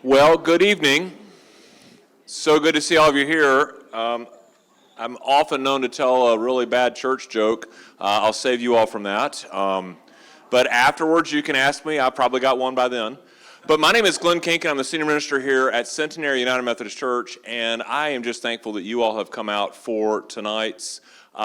Well, good evening. So good to see all of you here. I'm often known to tell a really bad church joke. I'll save you all from that. But afterwards, you can ask me. I probably got one by then. But my name is Glenn Kinkin. I'm the senior minister here at Centenary United Methodist Church, and I am just thankful that you all have come out for tonight's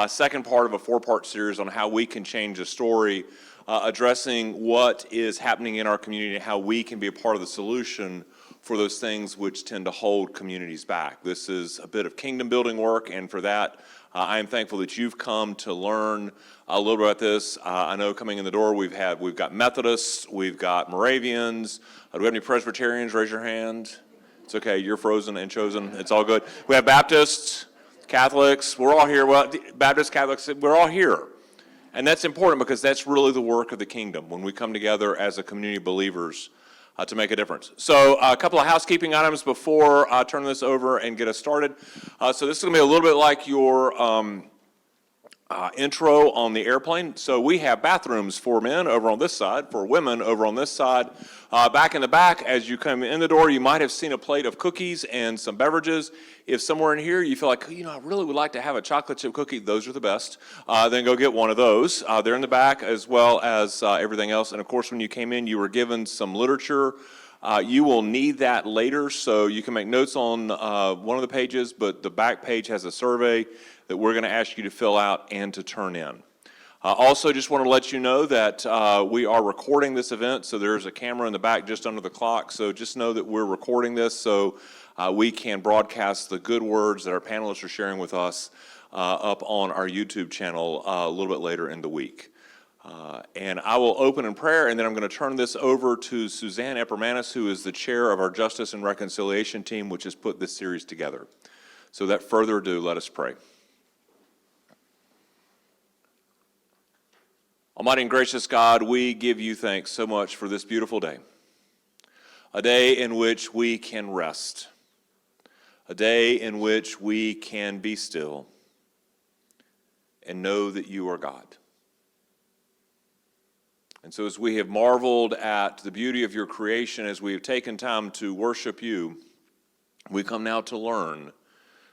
second part of a four-part series on how we can change the story, addressing what is happening in our community and how we can be a part of the solution for those things which tend to hold communities back. This is a bit of kingdom building work, and for that, I am thankful that you've come to learn a little bit about this. I know coming in the door we've got Methodists, we've got Moravians. Do we have any Presbyterians? Raise your hand. It's okay, you're frozen and chosen. It's all good. We have Baptists, Catholics. We're all here. Well, Baptists, Catholics, we're all here. And that's important because that's really the work of the kingdom when we come together as a community of believers to make a difference. So a couple of housekeeping items before I turn this over and get us started. So this is going to be a little bit like your intro on the airplane. So we have bathrooms for men over on this side, for women over on this side. Back in the back, as you come in the door, you might have seen a plate of cookies and some beverages. If somewhere in here you feel like, I really would like to have a chocolate chip cookie, those are the best, then go get one of those. They're in the back as well as everything else. And of course, when you came in, you were given some literature. You will need that later, so you can make notes on one of the pages, but the back page has a survey that we're going to ask you to fill out and to turn in. Also, just want to let you know that we are recording this event, so there's a camera in the back just under the clock, so just know that we're recording this so we can broadcast the good words that our panelists are sharing with us up on our YouTube channel a little bit later in the week. And I will open in prayer, and then I'm going to turn this over to Suzanne Eppermanis, who is the chair of our Justice and Reconciliation team, which has put this series together. So without further ado, let us pray. Almighty and gracious God, we give you thanks so much for this beautiful day, a day in which we can rest, a day in which we can be still and know that you are God. And so as we have marveled at the beauty of your creation, as we have taken time to worship you, we come now to learn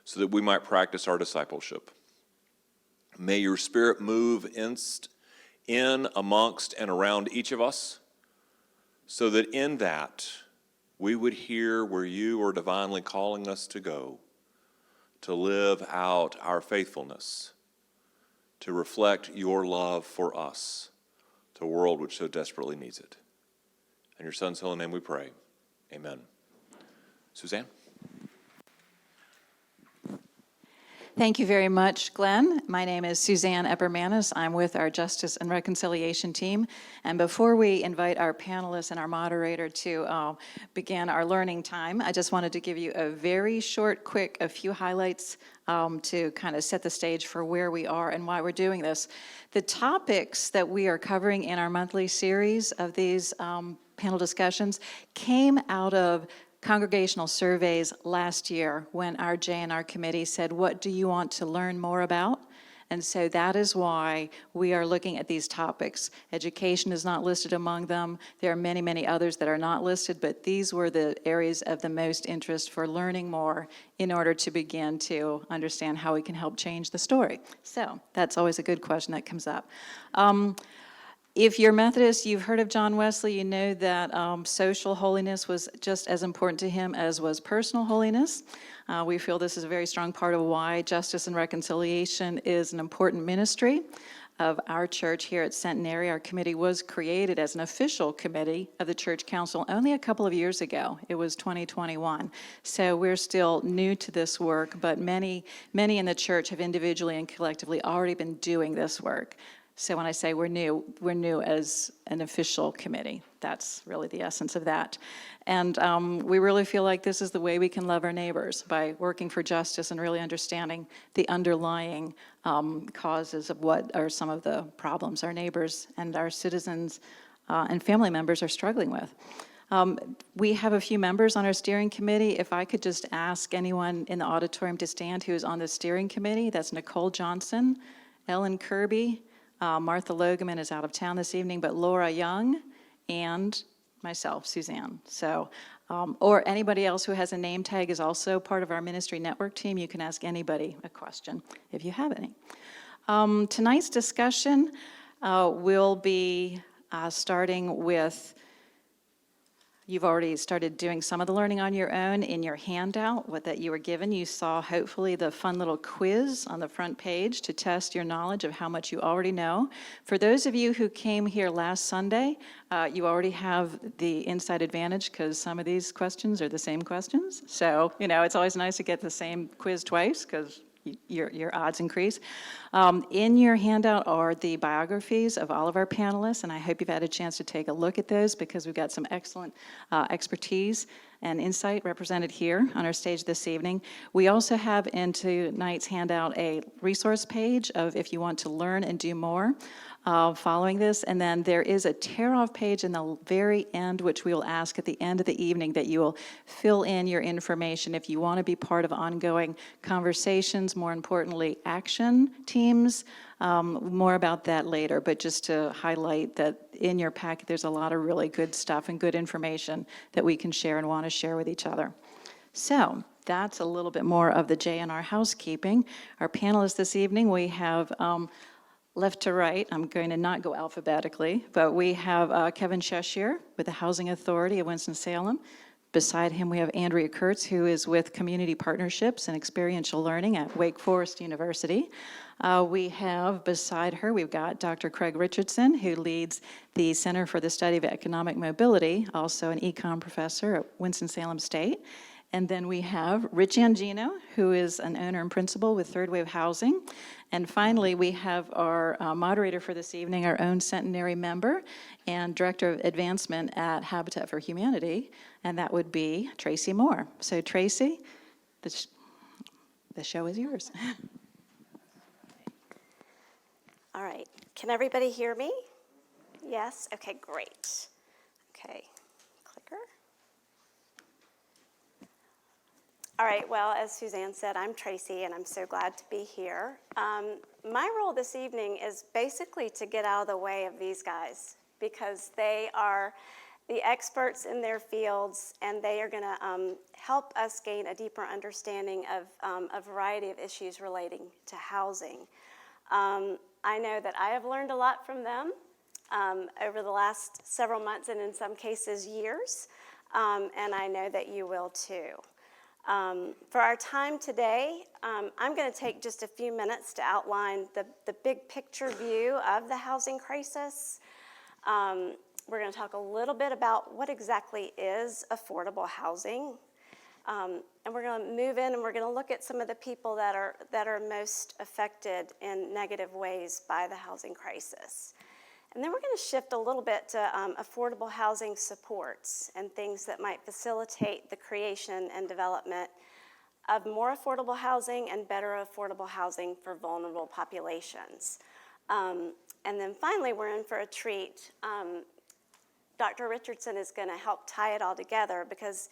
so that we might practice our discipleship. May your Spirit move in, amongst, and around each of us, so that in that we would hear where you are divinely calling us to go, to live out our faithfulness, to reflect your love for us, to a world which so desperately needs it. In your Son's holy name we pray. Amen. Suzanne? Thank you very much, Glenn. My name is Suzanne Eppermanis. I'm with our Justice and Reconciliation team. And before we invite our panelists and our moderator to begin our learning time, I just wanted to give you a very short, a few highlights to kind of set the stage for where we are and why we're doing this. The topics that we are covering in our monthly series of these panel discussions came out of congregational surveys last year when our J&R committee said, what do you want to learn more about? And so that is why we are looking at these topics. Education is not listed among them. There are many, many others that are not listed, but these were the areas of the most interest for learning more in order to begin to understand how we can help change the story. So that's always a good question that comes up. If you're Methodist, you've heard of John Wesley, you know that social holiness was just as important to him as was personal holiness. We feel this is a very strong part of why Justice and Reconciliation is an important ministry of our church here at Centenary. Our committee was created as an official committee of the Church Council only a couple of years ago. It was 2021. So we're still new to this work, but many in the church have individually and collectively already been doing this work. So when I say we're new as an official committee. That's really the essence of that. And we really feel like this is the way we can love our neighbors, by working for justice and really understanding the underlying causes of what are some of the problems our neighbors and our citizens and family members are struggling with. We have a few members on our steering committee. If I could just ask anyone in the auditorium to stand who is on the steering committee. That's Nicole Johnson, Ellen Kirby, Martha Logeman is out of town this evening, but Laura Young and myself, Suzanne. So, or anybody else who has a name tag is also part of our ministry network team. You can ask anybody a question if you have any. Tonight's discussion will be starting with, you've already started doing some of the learning on your own in your handout, what that you were given. You saw hopefully the fun little quiz on the front page to test your knowledge of how much you already know. For those of you who came here last Sunday, you already have the inside advantage because some of these questions are the same questions. So, it's always nice to get the same quiz twice because your odds increase. In your handout are the biographies of all of our panelists, and I hope you've had a chance to take a look at those because we've got some excellent expertise and insight represented here on our stage this evening. We also have in tonight's handout a resource page of if you want to learn and do more following this. And then there is a tear-off page in the very end, which we will ask at the end of the evening that you will fill in your information if you want to be part of ongoing conversations, more importantly, action teams. More about that later, but just to highlight that in your packet, there's a lot of really good stuff and good information that we can share and want to share with each other. So that's a little bit more of the J&R housekeeping. Our panelists this evening, we have left to right, I'm going to not go alphabetically, but we have Kevin Cheshire with the Housing Authority of Winston-Salem. Beside him, we have Andrea Kurtz, who is with Community Partnerships and Experiential Learning at Wake Forest University. We have beside her, we've got Dr. Craig Richardson, who leads the Center for the Study of Economic Mobility, also an econ professor at Winston-Salem State. And then we have Rich Angino, who is an owner and principal with Third Wave Housing. And finally, we have our moderator for this evening, our own centenary member and director of advancement at Habitat for Humanity, and that would be Tracy Moore. So Tracy, the show is yours. All right, can everybody hear me? Yes, okay, great. Okay, clicker. All right, well, as Suzanne said, I'm Tracy, and I'm so glad to be here. My role this evening is basically to get out of the way of these guys, because they are the experts in their fields, and they are going to help us gain a deeper understanding of a variety of issues relating to housing. I know that I have learned a lot from them over the last several months, and in some cases years, and I know that you will too. For our time today, I'm going to take just a few minutes to outline the big picture view of the housing crisis. We're going to talk a little bit about what exactly is affordable housing. And we're going to move in and we're going to look at some of the people that are most affected in negative ways by the housing crisis. And then we're going to shift a little bit to affordable housing supports and things that might facilitate the creation and development of more affordable housing and better affordable housing for vulnerable populations. And then finally, we're in for a treat. Dr. Richardson is going to help tie it all together because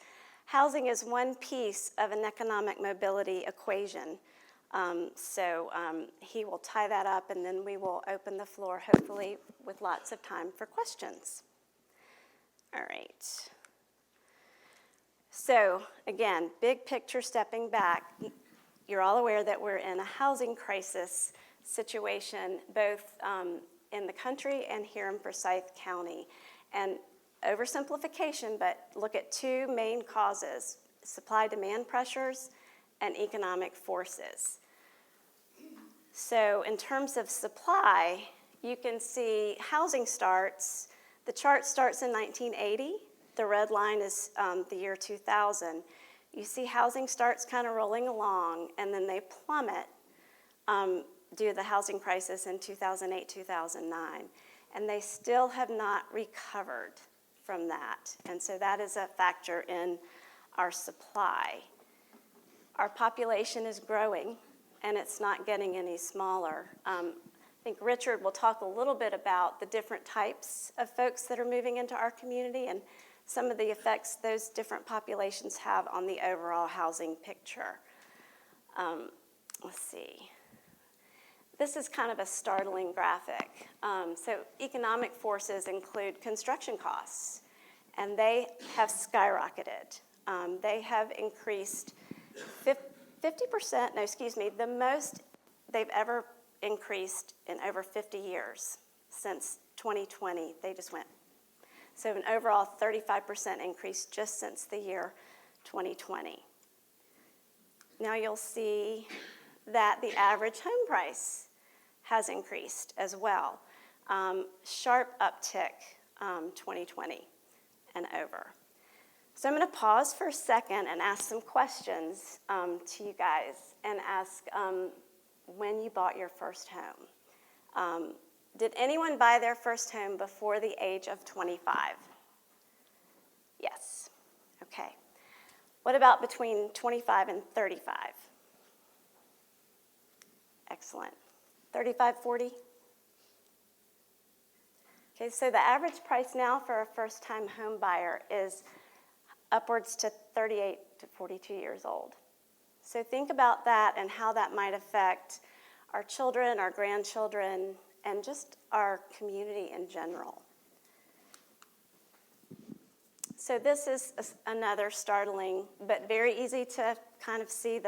housing is one piece of an economic mobility equation. So he will tie that up, and then we will open the floor, hopefully, with lots of time for questions. All right. So, again, big picture, stepping back. You're all aware that we're in a housing crisis situation, both in the country and here in Forsyth County. And oversimplification, but look at two main causes: supply-demand pressures and economic forces. So in terms of supply, you can see housing starts. The chart starts in 1980. The red line is the year 2000. You see housing starts kind of rolling along, and then they plummet due to the housing crisis in 2008, 2009. And they still have not recovered from that. And so that is a factor in our supply. Our population is growing, and it's not getting any smaller. I think Richard will talk a little bit about the different types of folks that are moving into our community and some of the effects those different populations have on the overall housing picture. Let's see. This is kind of a startling graphic. So economic forces include construction costs. and they have skyrocketed. They have increased 50%, no, excuse me, the most they've ever increased in over 50 years since 2020. They just went. So an overall 35% increase just since the year 2020. Now you'll see that the average home price has increased as well. Sharp uptick 2020 and over. So I'm going to pause for a second and ask some questions to you guys and ask when you bought your first home. Did anyone buy their first home before the age of 25? Yes. Okay. What about between 25 and 35? Excellent. 35, 40? Okay, so the average price now for a first-time home buyer is upwards to 38 to 42 years old. So think about that and how that might affect our children, our grandchildren, and just our community in general. So this is another startling, but very easy to kind of see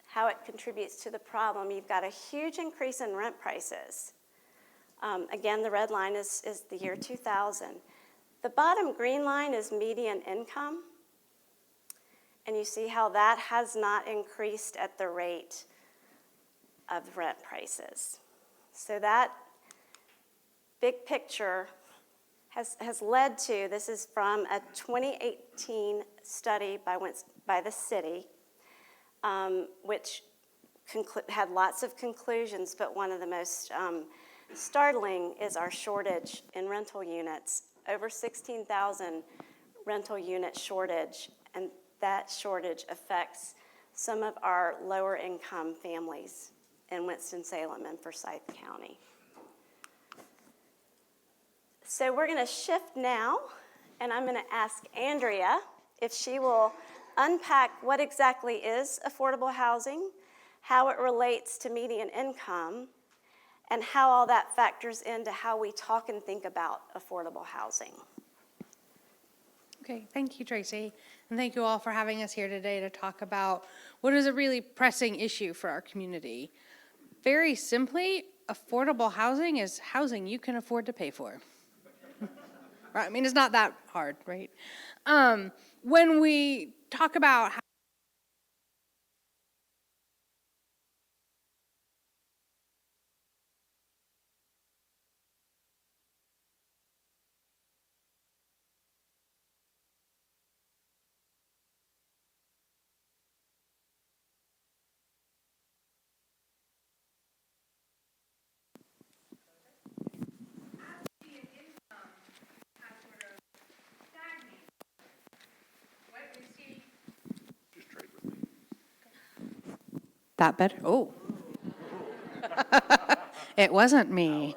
how it contributes to the problem. You've got a huge increase in rent prices. Again, the red line is the year 2000. The bottom green line is median income, and you see how that has not increased at the rate of rent prices. So that big picture has led to, this is from a 2018 study by the city, which had lots of conclusions, but one of the most startling is our shortage in rental units. Over 16,000 rental unit shortage, and that shortage affects some of our lower income families in Winston-Salem and Forsyth County. So we're going to shift now, and I'm going to ask Andrea if she will unpack what exactly is affordable housing, how it relates to median income, and how all that factors into how we talk and think about affordable housing. Okay, thank you, Tracy. And thank you all for having us here today to talk about what is a really pressing issue for our community. Very simply, affordable housing is housing you can afford to pay for. Right? I mean, it's not that hard, right? When we talk about that better? Oh. It wasn't me.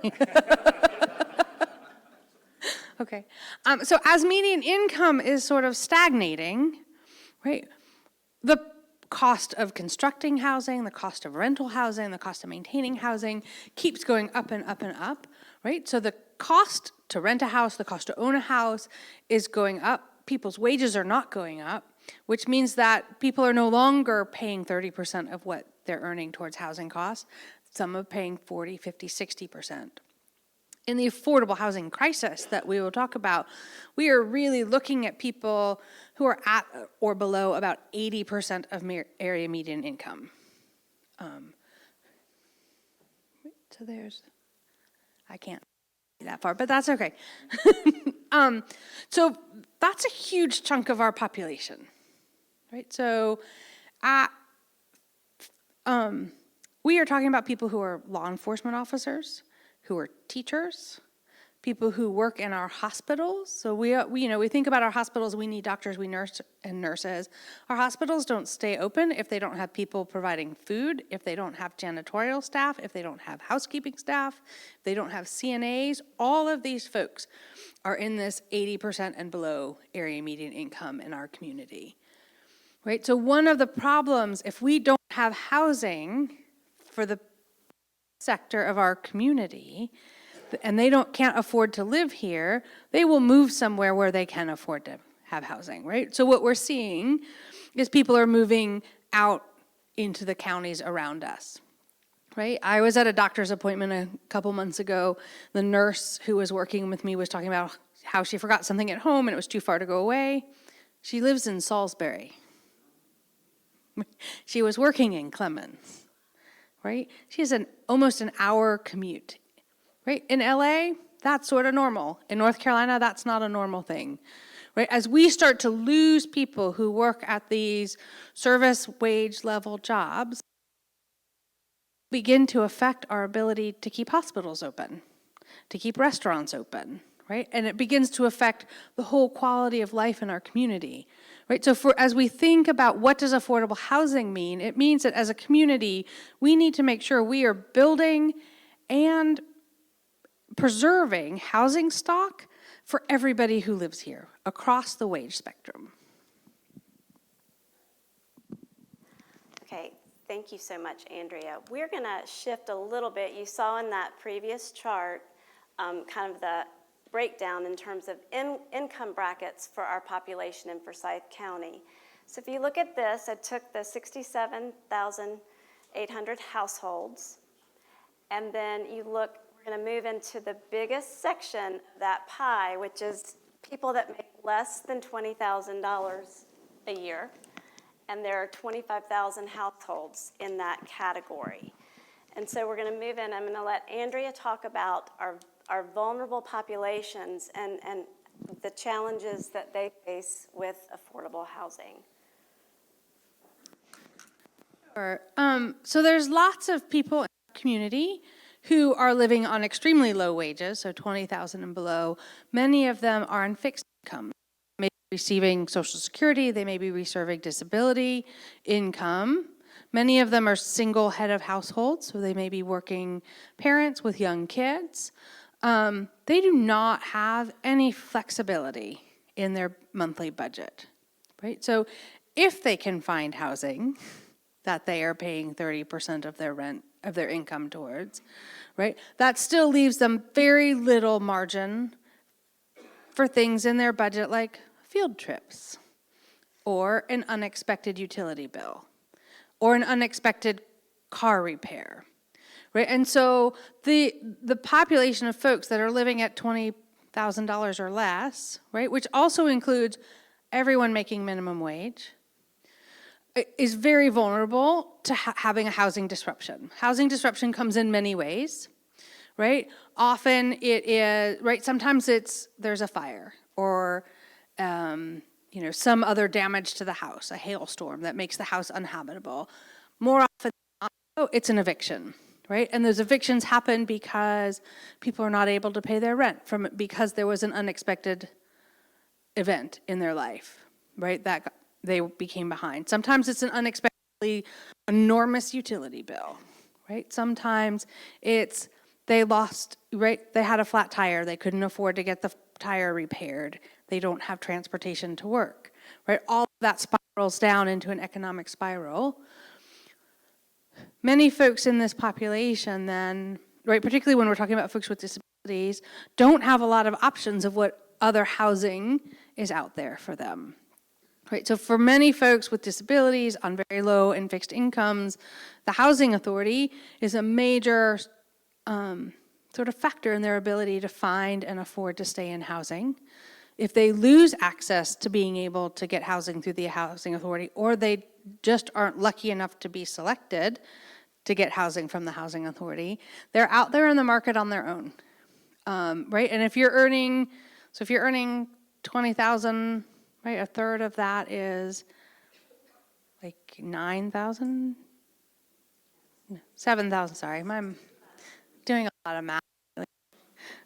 Okay. So as median income is sort of stagnating, right, the cost of constructing housing, the cost of rental housing, the cost of maintaining housing keeps going up and up and up, right? So the cost to rent a house, the cost to own a house is going up. People's wages are not going up, which means that people are no longer paying 30% of what they're earning towards housing costs. Some are paying 40, 50, 60%. In the affordable housing crisis that we will talk about, we are really looking at people who are at or below about 80% of area median income. So I can't see that far, but that's okay. So that's a huge chunk of our population, right? So we are talking about people who are law enforcement officers, who are teachers, people who work in our hospitals. So we think about our hospitals, we need doctors, we nurses. Our hospitals don't stay open if they don't have people providing food, if they don't have janitorial staff, if they don't have housekeeping staff, if they don't have CNAs. All of these folks are in this 80% and below area median income in our community, right? So one of the problems, if we don't have housing for the sector of our community, and they can't afford to live here, they will move somewhere where they can afford to have housing, right? So what we're seeing is people are moving out into the counties around us, right? I was at a doctor's appointment a couple months ago. The nurse who was working with me was talking about how she forgot something at home and it was too far to go away. She lives in Salisbury. She was working in Clemens, right? She has almost an hour commute, right? In LA, that's sort of normal. In North Carolina, that's not a normal thing, right? As we start to lose people who work at these service wage level jobs, begin to affect our ability to keep hospitals open, to keep restaurants open, right? And it begins to affect the whole quality of life in our community, right? So as we think about what does affordable housing mean, it means that as a community, we need to make sure we are building and preserving housing stock for everybody who lives here across the wage spectrum. Okay, thank you so much, Andrea. We're going to shift a little bit. You saw in that previous chart kind of the breakdown in terms of income brackets for our population in Forsyth County. So if you look at this, I took the 67,800 households, and then you look, we're going to move into the biggest section of that pie, which is people that make less than $20,000 a year, and there are 25,000 households in that category. And so we're going to move in. I'm going to let Andrea talk about our vulnerable populations and the challenges that they face with affordable housing. Sure. So there's lots of people in the community who are living on extremely low wages, so $20,000 and below. Many of them are on fixed income. They may be receiving Social Security, they may be receiving disability income. Many of them are single head of households, so they may be working parents with young kids. They do not have any flexibility in their monthly budget, right? So if they can find housing that they are paying 30% of their rent, of their income towards, right? That still leaves them very little margin for things in their budget like field trips or an unexpected utility bill or an unexpected car repair. Right, and so the population of folks that are living at $20,000 or less, right, which also includes everyone making minimum wage, is very vulnerable to having a housing disruption. Housing disruption comes in many ways, right? Often it is, right, sometimes there's a fire or, some other damage to the house, a hailstorm that makes the house uninhabitable. More often than not, it's an eviction. Right? And those evictions happen because people are not able to pay their rent because there was an unexpected event in their life, right? That they became behind. Sometimes it's an unexpectedly enormous utility bill, right? Sometimes it's they had a flat tire, they couldn't afford to get the tire repaired. They don't have transportation to work, right? All of that spirals down into an economic spiral. Many folks in this population then, right, particularly when we're talking about folks with disabilities, don't have a lot of options of what other housing is out there for them. Right, so for many folks with disabilities on very low and fixed incomes, the housing authority is a major sort of factor in their ability to find and afford to stay in housing. If they lose access to being able to get housing through the housing authority, or they just aren't lucky enough to be selected to get housing from the housing authority, they're out there in the market on their own, right? And if you're earning $20,000, right, a third of that is like 9,000, 7,000, sorry, I'm doing a lot of math,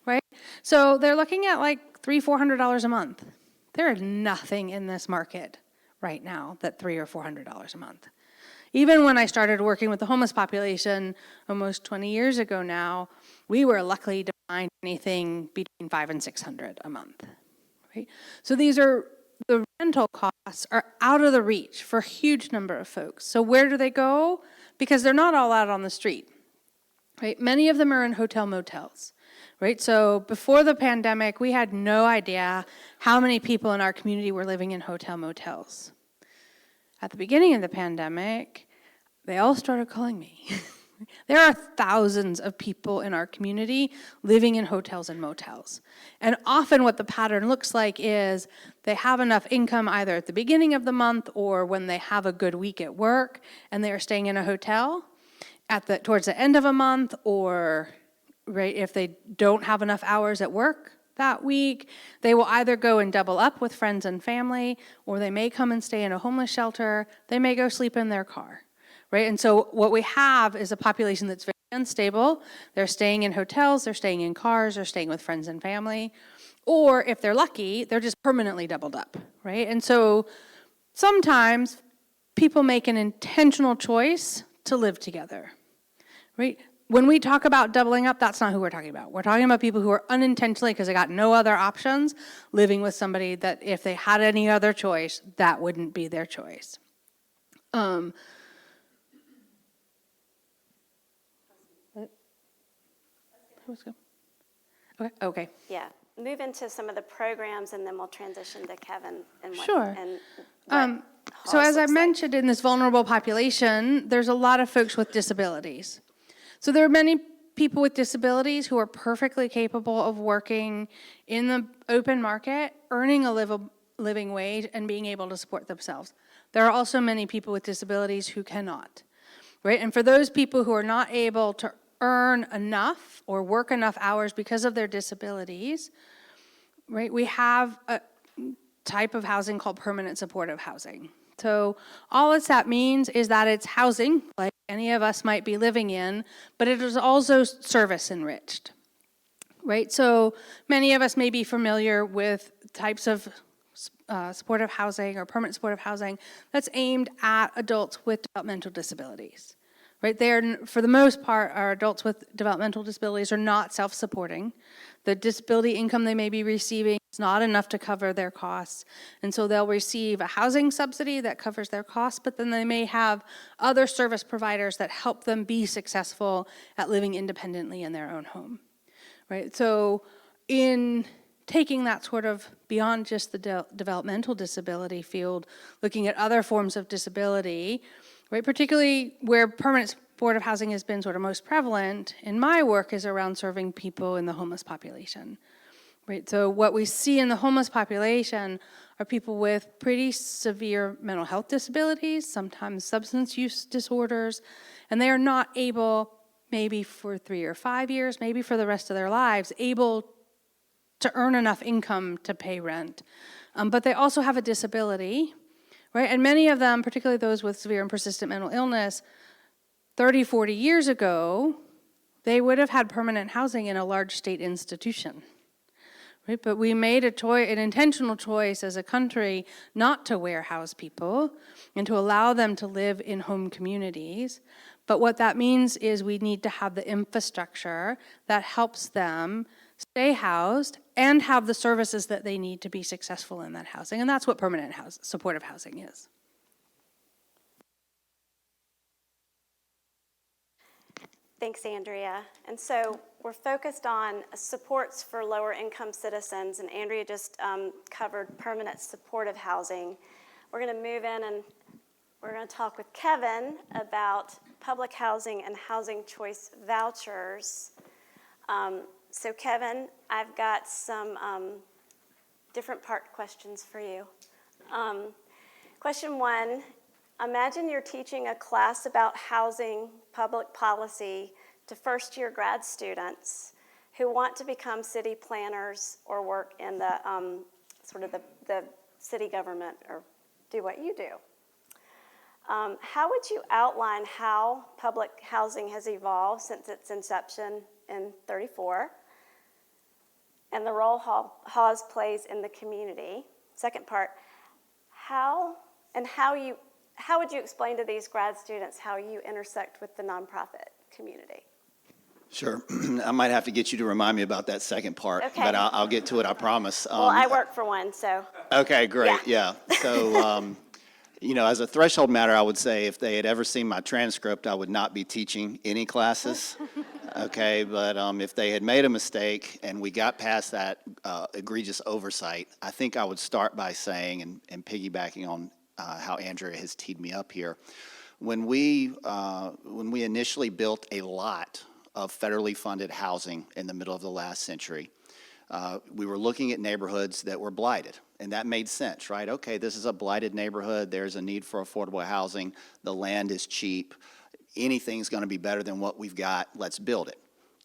right? So they're looking at like $300-400 a month. There is nothing in this market right now that $300 or $400 a month. Even when I started working with the homeless population almost 20 years ago now, we were lucky to find anything between $500 and $600 a month. Right? So the rental costs are out of the reach for a huge number of folks. So where do they go? Because they're not all out on the street. Right? Many of them are in hotel motels. right? So before the pandemic, we had no idea how many people in our community were living in hotel motels. At the beginning of the pandemic, they all started calling me. There are thousands of people in our community living in hotels and motels. And often what the pattern looks like is they have enough income either at the beginning of the month or when they have a good week at work and they are staying in a hotel towards the end of a month, or right, if they don't have enough hours at work that week, they will either go and double up with friends and family, or they may come and stay in a homeless shelter. They may go sleep in their car. Right, and so what we have is a population that's very unstable. They're staying in hotels, they're staying in cars, they're staying with friends and family, or if they're lucky, they're just permanently doubled up, right? And so sometimes people make an intentional choice to live together, right? When we talk about doubling up, that's not who we're talking about. We're talking about people who are unintentionally, because they got no other options, living with somebody that if they had any other choice, that wouldn't be their choice. Okay. Yeah, move into some of the programs, and then we'll transition to Kevin and what, Sure. and So as I mentioned, in this vulnerable population, there's a lot of folks with disabilities. So there are many people with disabilities who are perfectly capable of working in the open market, earning a living wage, and being able to support themselves. There are also many people with disabilities who cannot, right? And for those people who are not able to earn enough or work enough hours because of their disabilities, right, we have a type of housing called permanent supportive housing. So all that means is that it's housing, like any of us might be living in, but it is also service enriched, right? So many of us may be familiar with types of supportive housing or permanent supportive housing that's aimed at adults with developmental disabilities. Right, for the most part, our adults with developmental disabilities are not self-supporting. The disability income they may be receiving is not enough to cover their costs, and so they'll receive a housing subsidy that covers their costs, but then they may have other service providers that help them be successful at living independently in their own home. Right, so in taking that sort of beyond just the developmental disability field, looking at other forms of disability, right, particularly where permanent supportive housing has been sort of most prevalent in my work is around serving people in the homeless population. Right, so what we see in the homeless population are people with pretty severe mental health disabilities, sometimes substance use disorders, and they are not able, maybe for 3 or 5 years, maybe for the rest of their lives, able to earn enough income to pay rent. But they also have a disability, right? And many of them, particularly those with severe and persistent mental illness, 30, 40 years ago, they would have had permanent housing in a large state institution, right? But we made an intentional choice as a country not to warehouse people and to allow them to live in home communities. But what that means is we need to have the infrastructure that helps them stay housed and have the services that they need to be successful in that housing. And that's what permanent supportive housing is. Thanks, Andrea. And so we're focused on supports for lower income citizens, and Andrea just covered permanent supportive housing. We're going to move in and we're going to talk with Kevin about public housing and housing choice vouchers. So Kevin, I've got some different part questions for you. Question 1, imagine you're teaching a class about housing public policy to first-year grad students who want to become city planners or work in the sort of the city government or do what you do. How would you outline how public housing has evolved since its inception in '34 and the role HAWS plays in the community? Second part, how would you explain to these grad students how you intersect with the nonprofit community? Sure. I might have to get you to remind me about that second part, Okay. but I'll get to it, I promise. Well, I work for one, so. Okay, great, yeah. So, as a threshold matter, I would say if they had ever seen my transcript, I would not be teaching any classes. Okay, but if they had made a mistake and we got past that egregious oversight, I think I would start by saying, and piggybacking on how Andrea has teed me up here, when we initially built a lot of federally funded housing in the middle of the last century, we were looking at neighborhoods that were blighted, and that made sense, right? Okay, this is a blighted neighborhood, there's a need for affordable housing, the land is cheap, anything's going to be better than what we've got, let's build it.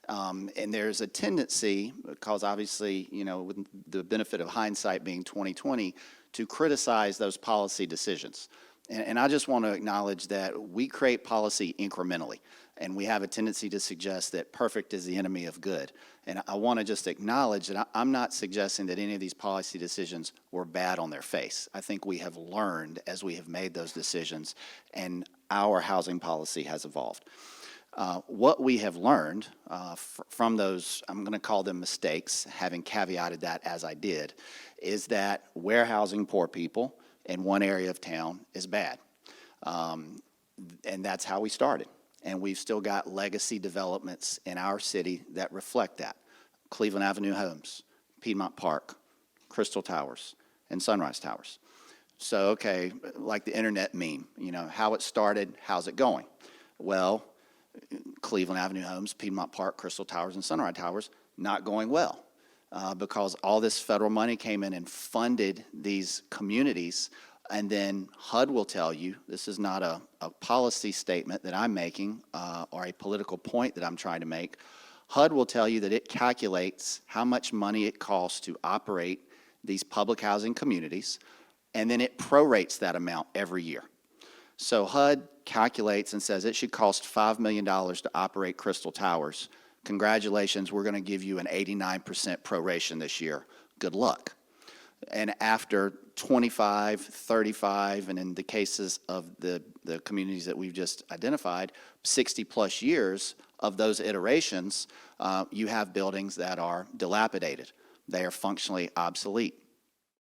And there's a tendency, because obviously, you know, with the benefit of hindsight being 2020, to criticize those policy decisions. And I just want to acknowledge that we create policy incrementally, and we have a tendency to suggest that perfect is the enemy of good. And I want to just acknowledge that I'm not suggesting that any of these policy decisions were bad on their face. I think we have learned as we have made those decisions, and our housing policy has evolved. What we have learned from those, I'm going to call them mistakes, having caveated that as I did, is that warehousing poor people in one area of town is bad. And that's how we started. And we've still got legacy developments in our city that reflect that. Cleveland Avenue Homes, Piedmont Park, Crystal Towers, and Sunrise Towers. So, okay, like the internet meme, you know, how it started, how's it going? Well, Cleveland Avenue Homes, Piedmont Park, Crystal Towers, and Sunrise Towers, not going well because all this federal money came in and funded these communities. And then HUD will tell you, this is not a policy statement that I'm making or a political point that I'm trying to make. HUD will tell you that it calculates how much money it costs to operate these public housing communities, and then it prorates that amount every year. So HUD calculates and says it should cost $5 million to operate Crystal Towers. Congratulations, we're going to give you an 89% proration this year. Good luck. And after 25, 35, and in the cases of the communities that we've just identified, 60 plus years of those iterations, you have buildings that are dilapidated. They are functionally obsolete.